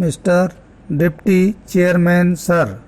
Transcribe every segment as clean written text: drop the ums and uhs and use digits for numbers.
Mr. Deputy Chairman, sir,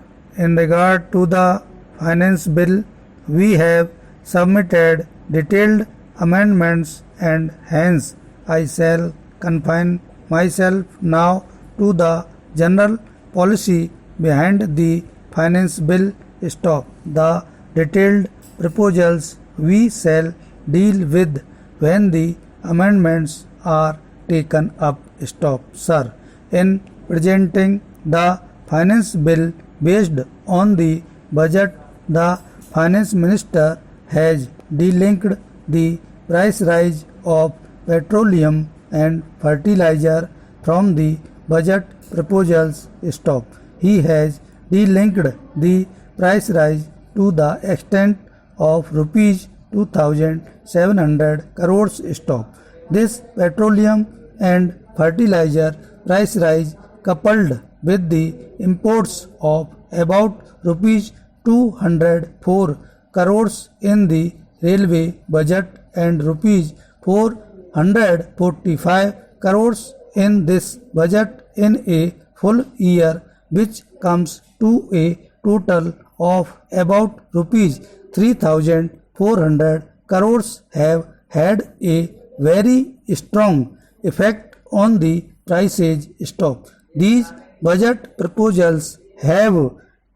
in regard to the Finance Bill, we have submitted detailed amendments and hence I shall confine myself now to the general policy behind the Finance Bill. Stop. The detailed proposals we shall deal with when the amendments are taken up. Stop. Sir, in presenting the Finance Bill based on the budget, the Finance Minister has delinked the price rise of petroleum and fertilizer from the budget proposals. Stop. He has delinked the price rise to the extent of rupees 2,700 crores. Stop. This petroleum and fertilizer price rise, coupled with the imports of about rupees 204 crores in the railway budget and rupees 445 crores in this budget in a full year, which comes to a total of about rupees 3,400 crores, have had a very strong effect on the prices. Stop. These budget proposals have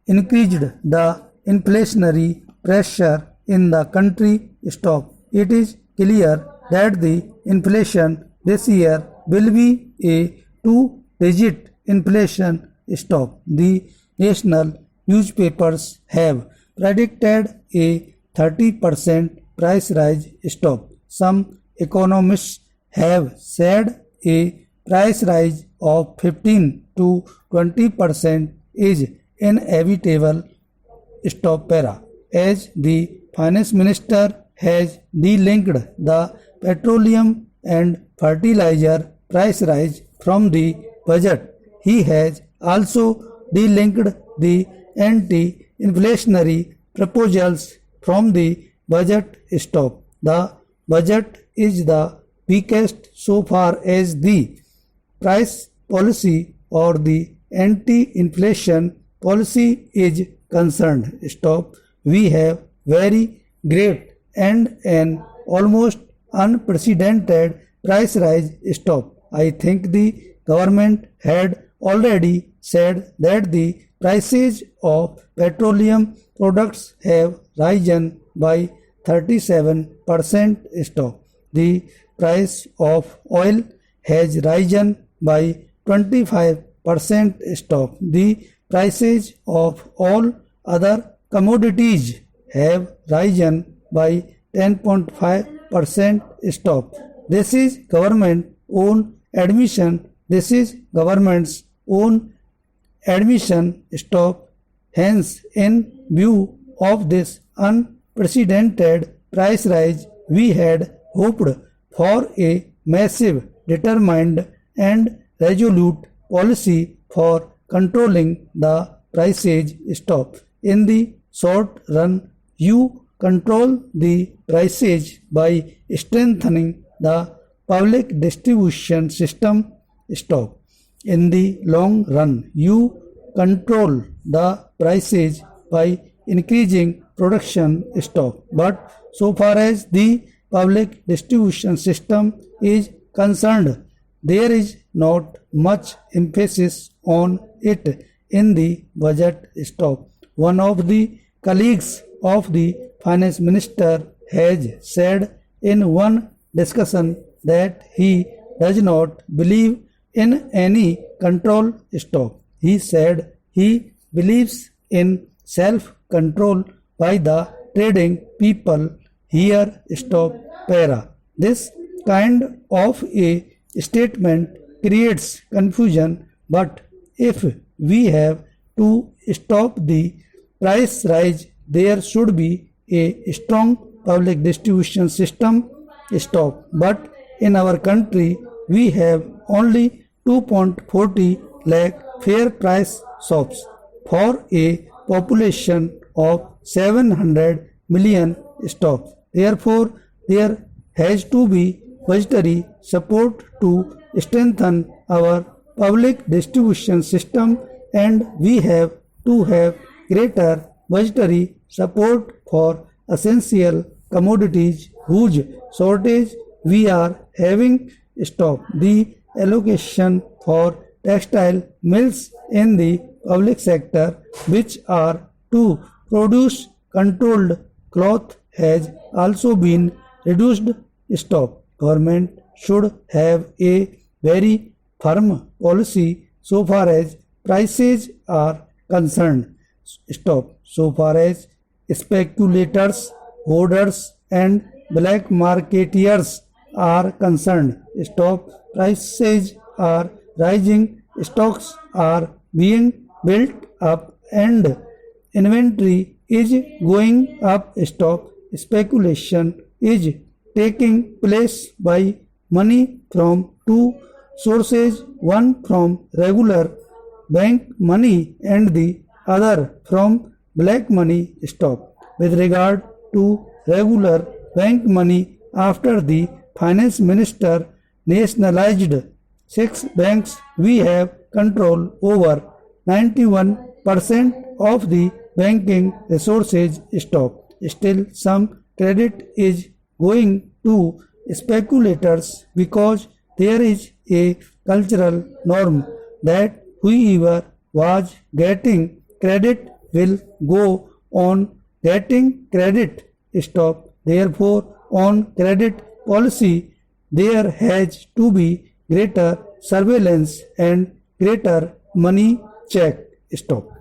increased the inflationary pressure in the country. Stop. It is clear that the inflation this year will be a two-digit inflation. Stop. The national newspapers have predicted a 30% price rise. Stop. Some economists have said a price rise of 15 to 20% is inevitable. Stop. Para. As the Finance Minister has delinked the petroleum and fertilizer price rise from the budget, he has also delinked the anti-inflationary proposals from the budget. Stop. The budget is the weakest so far as the price policy or the anti-inflation policy is concerned. Stop. We have very great and an almost unprecedented price rise. Stop. I think the government had already said that the prices of petroleum products have risen by 37%. Stop. The price of oil has risen by 25%. Stop. The prices of all other commodities have risen by 10.5%. Stop. This is government own admission. This is government's own admission. Stop. Hence, in view of this unprecedented price rise, we had hoped for a massive, determined and resolute policy for controlling the prices. Stop. In the short run, you control the prices by strengthening the public distribution system. Stop. In the long run, you control the prices by increasing production. Stop. But so far as the public distribution system is concerned, there is not much emphasis on it in the budget. Stop. One of the colleagues of the Finance Minister has said in one discussion that he does not believe in any control. Stop. He said he believes in self-control by the trading people. Here. Stop. Para. This kind of a statement creates confusion, but if we have to stop the price rise, there should be a strong public distribution system. Stop. But in our country, we have only 2.40 lakh fair price shops for a population of 700 million. Stop. Therefore, there has to be budgetary support to strengthen our public distribution system, and we have to have greater budgetary support for essential commodities whose shortage we are having. Stop the allocation for textile mills in the public sector, which are to produce controlled cloth, has also been reduced. Stop. Government should have a very firm policy so far as prices are concerned. Stop. So far as speculators, hoarders, and black marketeers are concerned. Stop. Prices are rising, stocks are being built up, and inventory is going up. Stop. Speculation is taking place by money from two sources, one from regular bank money and the other from black money. Stop. With regard to regular bank money, after the finance minister nationalized 6 banks, we have control over 91% of the banking resources. Stop. Still, some credit is going to speculators because there is a cultural norm that whoever was getting credit will go on getting credit. Stop. Therefore, on credit policy, there has to be greater surveillance and greater money check. Stop.